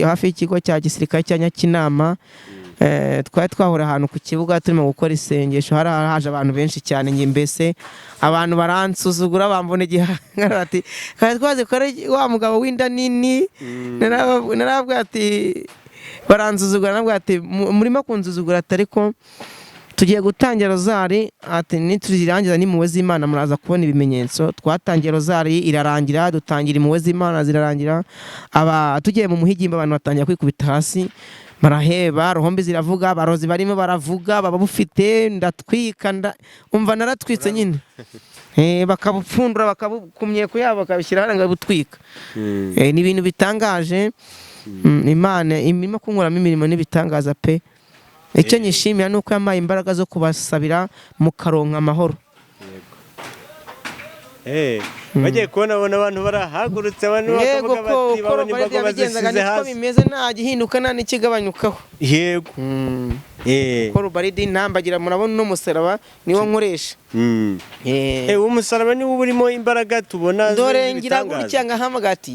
hafi y'ikigo cya gisirikare cya Nyakinama. twari twahura ahantu ku kibuga turimo gukora isengesho, hari haje abantu benshi cyane, njye mbese abantu baransuzugura, bambona igihangara ati kandi twaze ko wa mugabo w'inda nini. narababwira ati baransuzugura, nabwo ati murimo kunzuzugura, ariko tugiye gutangira rozari, ati nituzirangiza n'impuhwe z'Imana muraza kubona ibimenyetso. Twatangiye rozari irarangira, dutangira impuhwe z'Imana zirarangira, tugiye mu muhigimba abantu batangira kwikubita hasi, baraheba, ruhombi ziravuga, abarozi barimo baravuga, baba bufite ndatwika umva naratwitse nyine bakabupfundura bakabukumye ku yabo bakabishyira hano ngabutwika. Ni ibintu bitangaje. Imana imirimo kunkuramo imirimo n'ibitangaza pe. Icyo nyishimira ni uko yampaye imbaraga zo kubasabira mukaronka amahoro. bagiye kubona abantu barahagurutse abantu bakavuga bati babona imbago bazisize hasi bimeze nta gihinduka nta n'ikigabanyukaho. Yego Koro baridi ntambagira murabona no musaraba niwo nkoresha. Umusaraba niwo burimo imbaraga tubona dore ngira gutya ngahamagati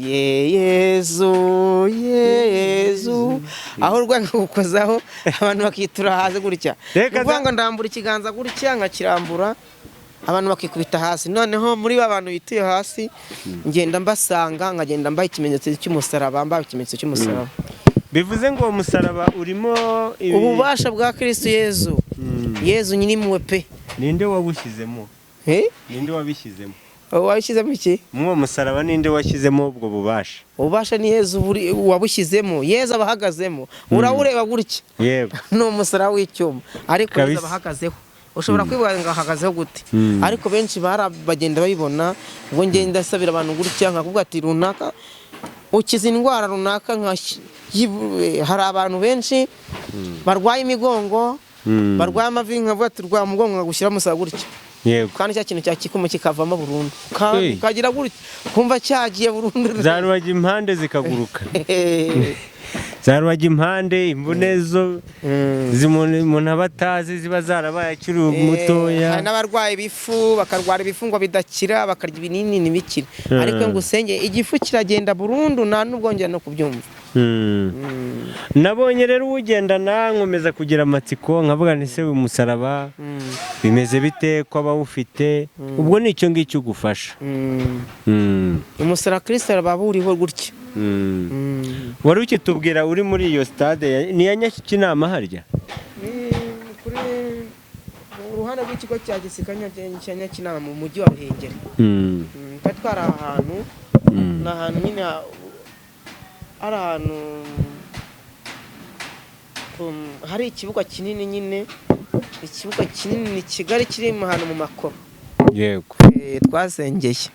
Yezu Yezu aho rwanga gukozaho abantu bakitura haze gutya kuvanga ndambura ikiganza gutya nkakirambura abantu bakikubita hasi. Noneho muri abantu bituye hasi ngenda mbasanga nkagenda mbaye ikimenyetso cy'umusaraba mbaye ikimenyetso cy'umusaraba. Bivuze ngo umusaraba urimo ububasha bwa Kristo Yezu. Yezu nyine muwe pe. Ninde wabushyizemo? Ninde wabishyizemo? Wabishyizemo iki? Mwo musaraba ninde washyizemo ubwo bubasha? Ububasha ni Yezu wabushyizemo. Yezu abahagazemo. Urawureba gutya. Yego. No musaraba w'icyuma. Ariko Yezu abahagazeho. Ushobora kwibaza ngo ahagazeho gute. Ariko benshi bagenda babibona ngo ngenda sabira abantu gutya nkakuvuga ati runaka ukiza indwara runaka hari abantu benshi barwaye imigongo barwaye amavi nkavuga ati rwa mugongo ngagushyira musaba gutya. Yego. Kandi cya kintu cyakikuma kikavamo burundu. Kagira gutya kumva cyagiye burundu. Zarubaga impande zikaguruka. Zarubaga impande imbunezo umuntu abatazi ziba zarabaye akiri mutoya. Hari n'abarwaye ibifu bakarwara ibifu ngo bidakira bakarya ibinini ntibikire. Ariko ngo usenge igifu kiragenda burundu nta n'ubwongera no kubyumva. Nabonye rero ugendana nkomeza kugira amatsiko nkavuga nti se umusaraba bimeze bite ko abawufite ubwo nicyo ngicyo ugufasha. Umusaraba Kristo arababuriho gutya. Wari ukitubwira uri muri iyo stade ni ya Nyakinama harya? Kuri uruhande rw'ikigo cya gisirikare cya Nyakinama mu mujyi wa Ruhengeri. Twari ahantu n'ahantu nyine ari ahantu hari ikibuga kinini nyine ikibuga kinini Kigali kiri mu hantu mu makoro. Yego. Twasengeye.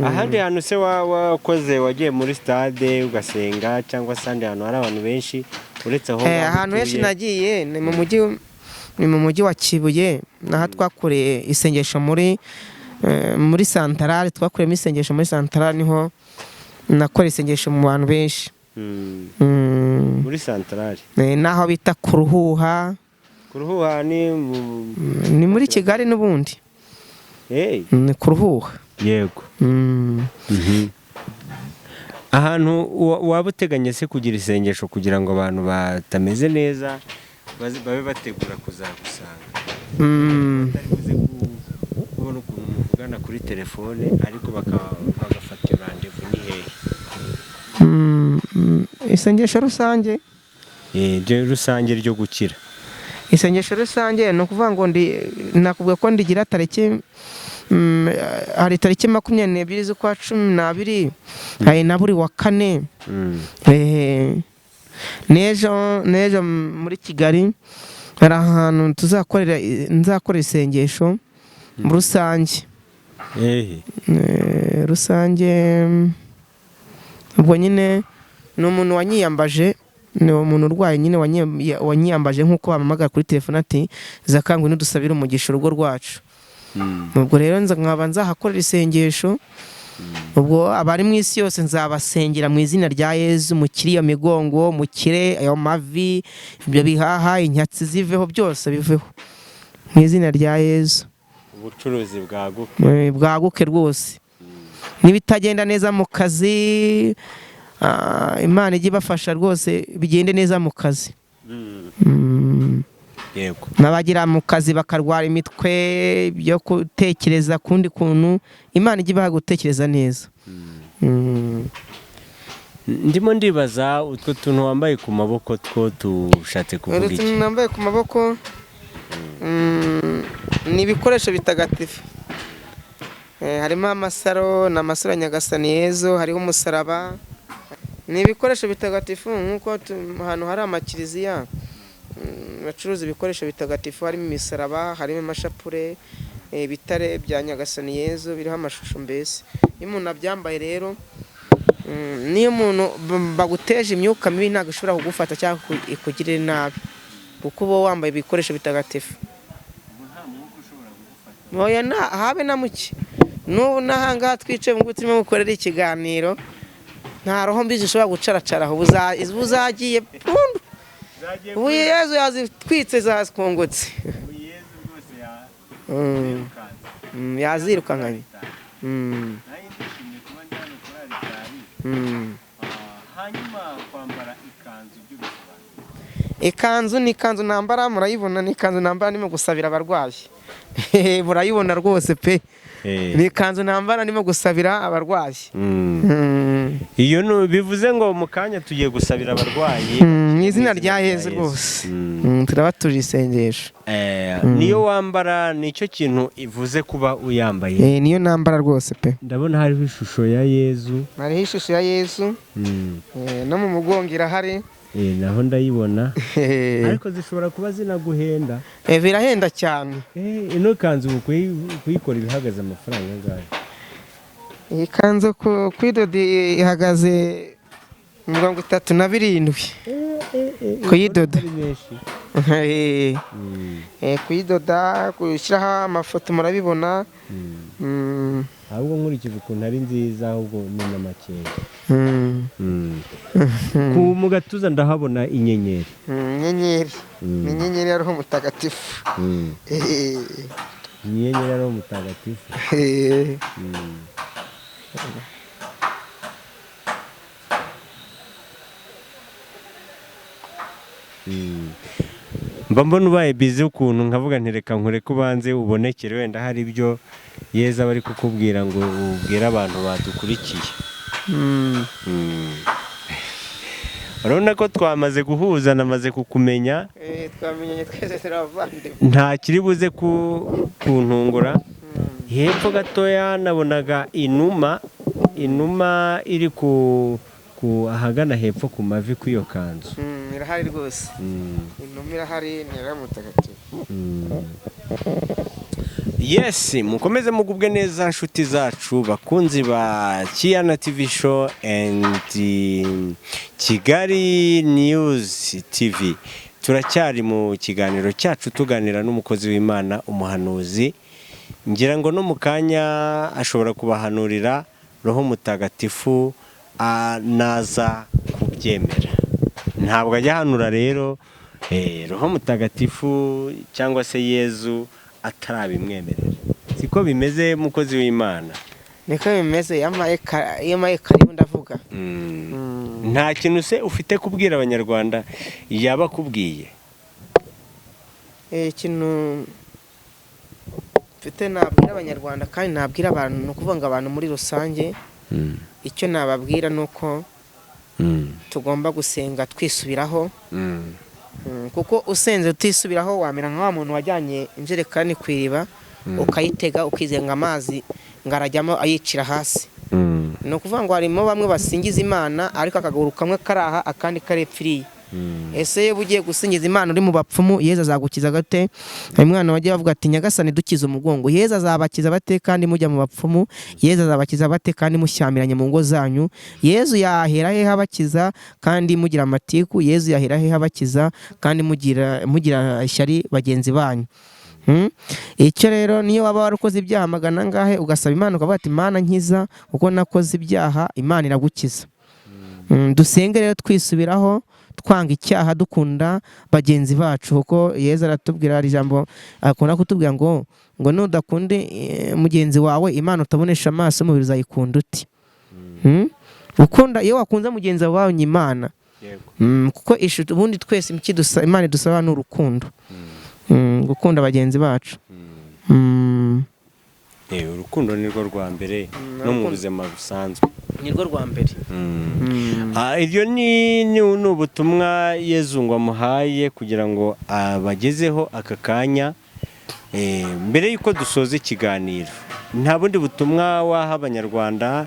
Ahandi hantu se wakoze wagiye muri stade ugasenga cyangwa se ahandi hantu hari abantu benshi uretse aho ahantu henshi nagiye ni mu mujyi wa Kibuye naho twakoreye isengesho muri Santarari. Twakoreyemo isengesho muri Santarari niho nakora isengesho mu bantu benshi. Muri Santarari naho bita Kuruhuha. Kuruhuha ni muri Kigali n'ubundi. Ni Kuruhuha. Yego. Ahantu waba uteganya se kugira isengesho kugira ngo abantu batameze neza babe bategura kuzagusanga? Kubona ukuntu muvugana kuri telefone ariko bagafata randevu ni hehe? Isengesho rusange? Rusange ryo gukira. Isengesho rusange ni ukuvuga ngo nakubwiye ko ndigira hari tariki 22 z'ukwa 12 hari na buri wa kane. Nejo muri Kigali hari ahantu nzakorera isengesho rusange. Rusange ubwo nyine ni umuntu wanyiyambaje ni umuntu urwaye nyine wanyiyambaje nk'uko bamamagara kuri telefone ati zakangwe n'udusabira umugisha urugo rwacu. Ubwo rero nkaba nzahakorera isengesho. Ubwo abari mu isi yose nzabasengera mu izina rya Yezu mukiri iyo migongo mukire ayo mavi ibyo bihaha inyatsi ziveho byose biveho mu izina rya Yezu. Ubucuruzi bwaguke rwose. Nibitagenda neza mu kazi Imana ijye ibafasha rwose bigende neza mu kazi. Yego. Nabagira mu kazi bakarwara imitwe byo gutekereza kundi kuntu Imana ijye ibaha gutekereza neza. Ndimo ndibaza utwo tuntu wambaye ku maboko two tushatse kuvuga iki? Utwo nambaye ku maboko ni ibikoresho bitagatifu. Harimo amasaro n'amasaro Nyagasani Yezu, hariho umusaraba ni ibikoresho bitagatifu nk'uko ahantu hari amakiriziya bacuruza ibikoresho bitagatifu, harimo imisaraba, harimo amashapure, ibitare bya Nyagasani Yezu biriho amashusho. Mbese iyo umuntu abyambaye rero, niyo umuntu baguteje imyuka mibi ntabwo ishobora kugufata cyangwa ikugirire nabi, kuko uba wambaye ibikoresho bitagatifu. Oya habe na muke. N'ubu n'ahangaha twicaye ngo turimo gukorera ikiganiro, nta roho mbi zishobora gucaracara aho buzagiye pundu. Ubu Yezu yazitwitse zaskongotse. Yazirukankanye. Hanyuma kwambara ikanzu by'ubusobanuro. Ikanzu ni ikanzu nambara, murayibona, ni ikanzu nambara ndimo gusabira abarwayi. Murayibona rwose pe. Ni ikanzu nambara ndimo gusabira abarwayi. Iyo bivuze ngo mu kanya tugiye gusabira abarwayi mu izina rya Yezu rwose. Turabatuje isengesho. Niyo wambara nicyo kintu ivuze kuba uyambaye. Niyo nambara rwose pe. Ndabona hariho ishusho ya Yezu. Hariho ishusho ya Yezu. No mu mugongo irahari. Naho ndayibona. Ariko zishobora kuba zinaguhenda. Birahenda cyane. Ino kanzu kuyikora ihagaze amafaranga angahe? Iyi kanzu kwidoda ihagaze 37. Kuyidoda. Kuyidoda, gushyiraho amafoto murabibona. Ahubwo nkurikije ukuntu ari nziza, ahubwo ni na makeya. Mu gatuza ndahabona inyenyeri. Inyenyeri. Ni inyenyeri ya Roho Mutagatifu. Inyenyeri ya Roho Mutagatifu. Mba mbona ubaye bize ukuntu nkavuga nti reka nkureke ubanze ubonekere, wenda hari ibyo Yezu aba ari kukubwira ngo ubwire abantu badukurikiye. Urabona ko twamaze guhuza, namaze kukumenya. Twamenye twese turabavandimwe. Nta kiri buze kuntungura. Hepfo gatoya nabonaga inuma iri ahagana hepfo ku mavi kw'iyo kanzu. Irahari rwose. Inuma irahari, ni Roho Mutagatifu. Yes, mukomeze mugubwe neza nshuti zacu bakunzi ba Kiyana TV show and Kigali News TV. Turacyari mu kiganiro cyacu tuganira n'umukozi w'Imana, umuhanuzi. Ngira ngo no mu kanya ashobora kubahanurira, Roho Mutagatifu naza kubyemera. Ntabwo ajya hanura rero Roho Mutagatifu cyangwa se Yezu atarabimwemerera. Siko bimeze mukozi w'Imana? Niko bimeze, yamaye karibu ndavuga. Nta kintu se ufite kubwira abanyarwanda yaba kubwiye? Ikintu mfite nabwira abanyarwanda kandi nabwira abantu, no kuvuga ngo abantu muri rusange, icyo nababwira nuko tugomba gusenga twisubiraho. Kuko usenze utisubiraho wamera nka wa muntu wajyanye injerekani ku iriba, ukayitega ukizenga amazi ngarajyamo ayicira hasi. No kuvuga ngo harimo bamwe basingiza Imana ariko akaguru kamwe karaha akandi karepfiriye. Ese bugiye gusingiza Imana uri mu bapfumu, Yezu azagukiza gate? Hari mwana wagiye bavuga ati Nyagasani dukiza umugongo. Yezu azabakiza bate kandi mujya mu bapfumu? Yezu azabakiza bate kandi mushyamiranye mu ngo zanyu? Yezu yahera he habakiza kandi mugira amatiku? Yezu yahera he habakiza kandi mugira ishyari bagenzi banyu? Icyo rero niyo waba warakoze ibyaha magana ngahe ugasaba Imana ukavuga ati Imana nkiza kuko nakoze ibyaha, Imana iragukiza. Dusenge rero twisubiraho, twanga icyaha, dukunda bagenzi bacu, kuko Yezu aratubwira ijambo akunda kutubwira ngo nudakunde mugenzi wawe, Imana utabonesha amaso umubiri uzayikunda uti? Ukunda iyo wakunze mugenzi wawe Imana. Kuko ubundi twese Imana idusaba ni urukundo. Gukunda bagenzi bacu. Urukundo ni rwo rwa mbere no mu buzima busanzwe. Ni rwo rwa mbere. Iryo ni ubutumwa Yezu ngo amuhaye kugira ngo abagezeho aka kanya. Mbere yuko dusoza ikiganiro, nta bundi butumwa waha abanyarwanda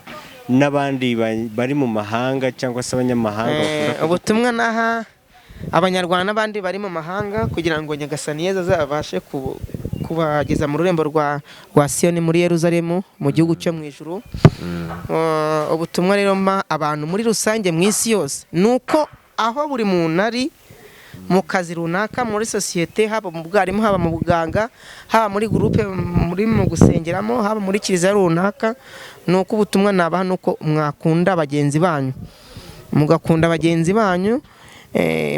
n'abandi bari mu mahanga cyangwa se abanyamahanga? Ubutumwa naha abanyarwanda n'abandi bari mu mahanga kugira ngo Nyagasani Yezu azabashe kubageza mu rurembo rwa Siyoni muri Yeruzalemu mu gihugu cyo mu ijuru. Ubutumwa rero abantu muri rusange mu isi yose nuko aho buri muntu ari mu kazi runaka, muri sosiyete, haba mu bwarimu, haba mu buganga, haba muri groupe muri mu gusengeramo, haba muri kiliziya runaka, nuko ubutumwa nabaha nuko mwakunda bagenzi banyu, mugakunda bagenzi banyu,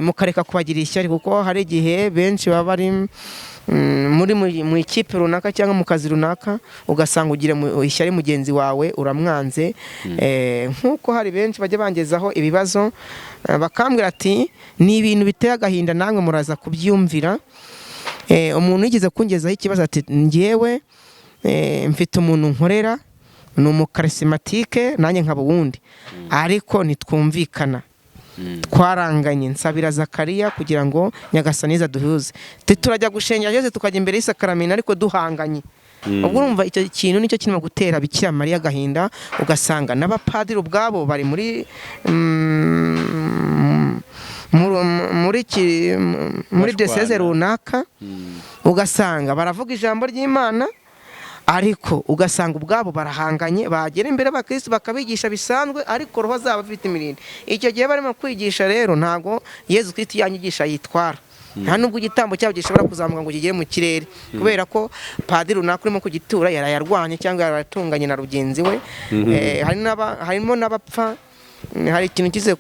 mukareka kubagira ishyari, kuko hari igihe benshi baba bari muri mu ikipe runaka cyangwa mu kazi runaka, ugasanga ugira ishyari mugenzi wawe, uramwanze. Nkuko hari benshi bajya bangezaho ibibazo bakambwira ati ni ibintu biteye agahinda, namwe muraza kubyumvira. Umuntu yigeze kungezaho ikibazo ati ngewe mfite umuntu nkorera, ni umukarisimatike nanjye nkaba uwundi, ariko ntitwumvikana, twaranganye, nsabira Zakariya kugira ngo Nyagasani aduhuze. Turajya gushengera Yesu tukajya imbere y'isakaramento ariko duhanganye. Ubwo urumva icyo kintu nicyo kirimo gutera Bikira Mariya agahinda, ugasanga n'abapadiri ubwabo bari muri diocese runaka, ugasanga baravuga ijambo ry'Imana ariko ugasanga ubwabo barahanganye, bagera imbere y'abakristo bakabigisha bisanzwe ariko roho zabo bafite imirindi. Icyo gihe barimo kwigisha rero ntago Yezu Kristo yanyigisha yitwara, nta nubwo igitambo cyabo gishobora kuzamuka ngo kigere mu kirere, kubera ko padiri runaka urimo kugitura yarayarwanye cyangwa yaratunganye na rugenzi we. Harimo n'abapfa. Hari ikintu kize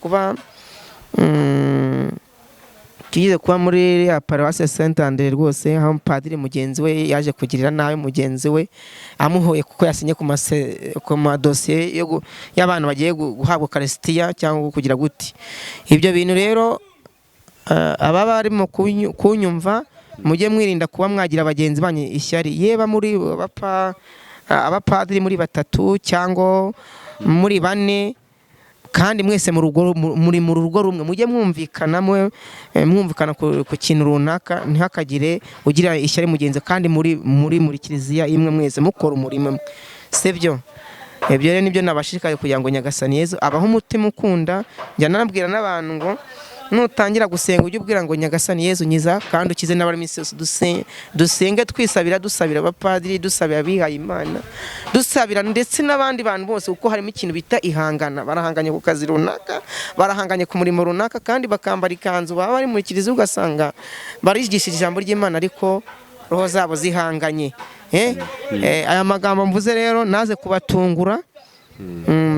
kuba muri ya paruwasi Saint Andre rwose, aho padiri mugenzi we yaje kugirira nabi mugenzi we, amuhoye kuko yasinye ku madosiye y'abantu bagiye guhabwa Eucharistia cyangwa kugira guti. Ibyo bintu rero aba barimo kunyumva, mujye mwirinda kuba mwagira bagenzi banyu ishyari, yeba muri abapadiri muri 3 cyangwa muri 4, kandi mwese muri mu rugo rumwe, mujye mwumvikana ku kintu runaka, ntihakagire ugira ishyari mugenzi, kandi muri kiliziya imwe mwese mukora umurimo, sibyo? Ibyo rero nibyo nabashishikaye kugira ngo Nyagasani Yezu abaho umutima ukunda. Njya nabwira n'abantu ngo nutangira gusenga ujye ubwira ngo Nyagasani Yezu nyiza kandi ukize n'abari misi yose. Dusenge twisabira, dusabira abapadiri, dusabira abihaye Imana, dusabira ndetse n'abandi bantu bose, kuko harimo ikintu bita ihangana. Barahanganye ku kazi runaka, barahanganye ku murimo runaka, kandi bakambara ikanzu, baba bari mu kiliziya ugasanga barigishije ijambo ry'Imana ariko roho zabo zihanganye. Aya magambo mvuze rero naze kubatungura,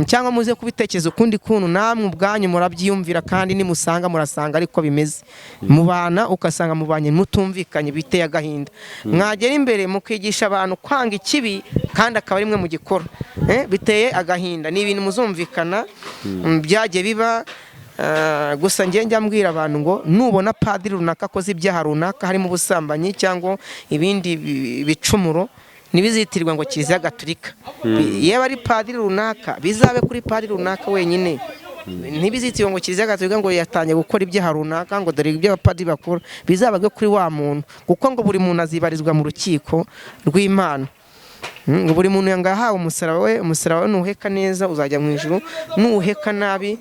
cyangwa muze kubitekereza ukundi kuntu namwe ubwanyu murabyiyumvira, kandi nimusanga murasanga ariko bimeze. Mubana ugasanga mubanye mutumvikanye, biteye agahinda. Mwagera imbere mukigisha abantu kwanga ikibi kandi akaba ari mwe mu gikora, biteye agahinda. Ni ibintu muzumvikana, byagiye biba. Gusa njya mbwira abantu ngo nubona padiri runaka akoze ibyaha runaka, harimo ubusambanyi cyangwa ibindi bicumuro, nibizitirwa ngo Kiliziya Gatolika. Yeba ari padiri runaka, bizabe kuri padiri runaka wenyine, ntibizitirwa ngo Kiliziya Gatolika ngo yatangiye gukora ibyaha runaka ngo dore ibyo abapadiri bakora, bizabage kuri wa muntu, kuko ngo buri muntu azibarizwa mu rukiko rw'Imana. Ngo buri muntu yangahawe umusaraba we, umusaraba we nuheka neza uzajya mu ijuru, nuheka nabi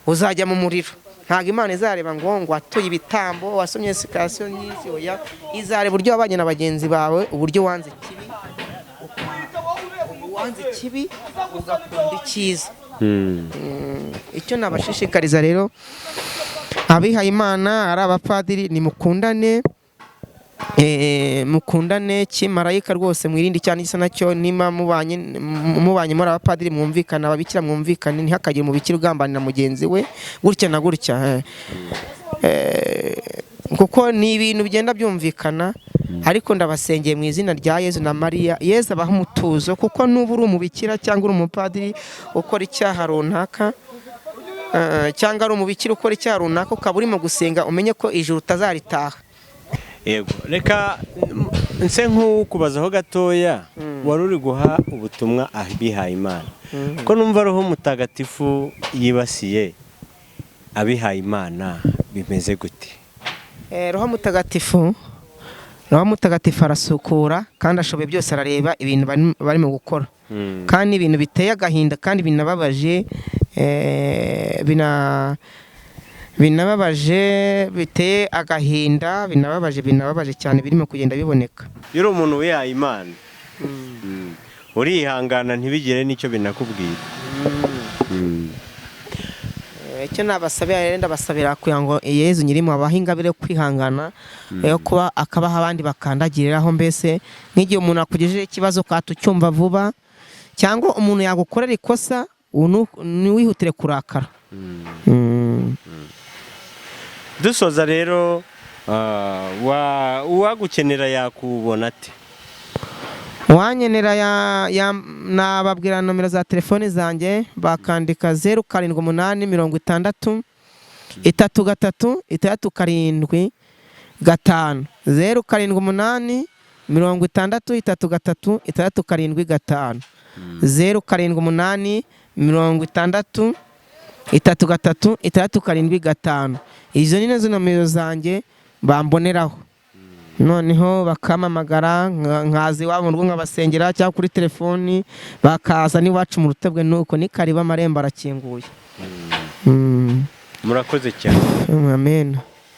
uzajya mu muriro. Ntabwo Imana izareba ngo watuye ibitambo, wasomye sikasiyo nyinshi, oya, izareba uburyo wabanye na bagenzi bawe, uburyo wanze ikibi ugakunda icyiza. Icyo nabashishikariza rero abihaye Imana, ari abapadiri, ni mukundane kimarayika rwose, mwirinde cyane gisa nacyo. Nima mubanye muri abapadiri mwumvikana, ababikira mwumvikane, ntihakagire umubikira ugambanira mugenzi we gutya na gutya, kuko ni ibintu bigenda byumvikana. Ariko ndabasengeye mu izina rya Yezu na Mariya, Yezu abaha umutuzo, kuko nuba uri umubikira cyangwa uri umupadiri ukora icyaha runaka, cyangwa ari umubikira ukora icyaha runaka, ukaba urimo gusenga, umenye ko ijuru utazaritaha. Yego, reka nse nk'ukubazaho gatoya, wari uri guha ubutumwa abihaye Imana, ko numva Roho Mutagatifu yibasiye abihaye Imana, bimeze gute? Roho Mutagatifu arasukura kandi ashoboye byose, arareba ibintu barimo gukora. kandi ibintu biteye agahinda kandi binababaje, binababaje biteye agahinda, binababaje cyane birimo kugenda biboneka. Yuri umuntu wihaye Imana urihangana ntibigire n'icyo binakubwira. Icyo nabasabira ndabasabira kugira ngo Yezu nyirimo abaha ingabire yo kwihangana, yo kuba akabaha abandi bakandagiriraho, mbese nk'igihe umuntu akugejeje ikibazo katucyumva vuba, cyangwa umuntu yagukorera ikosa ntiwihutire kurakara. Dusoza rero, uwagukenera yakubona ate? Wanyenera nababwira nomero za telefoni zanjye, bakandika 0786 33 675, 0786 33 675, 0786 33 675. Izo ni nazo nomero zanjye bamboneraho, noneho bakamamagara nkazi wabo mu rugo nkabasengera, cyangwa kuri telefoni bakaza n'iwacu mu Rutebwe, nuko ni kariba, amarembo arakinguye. Murakoze cyane. Amen.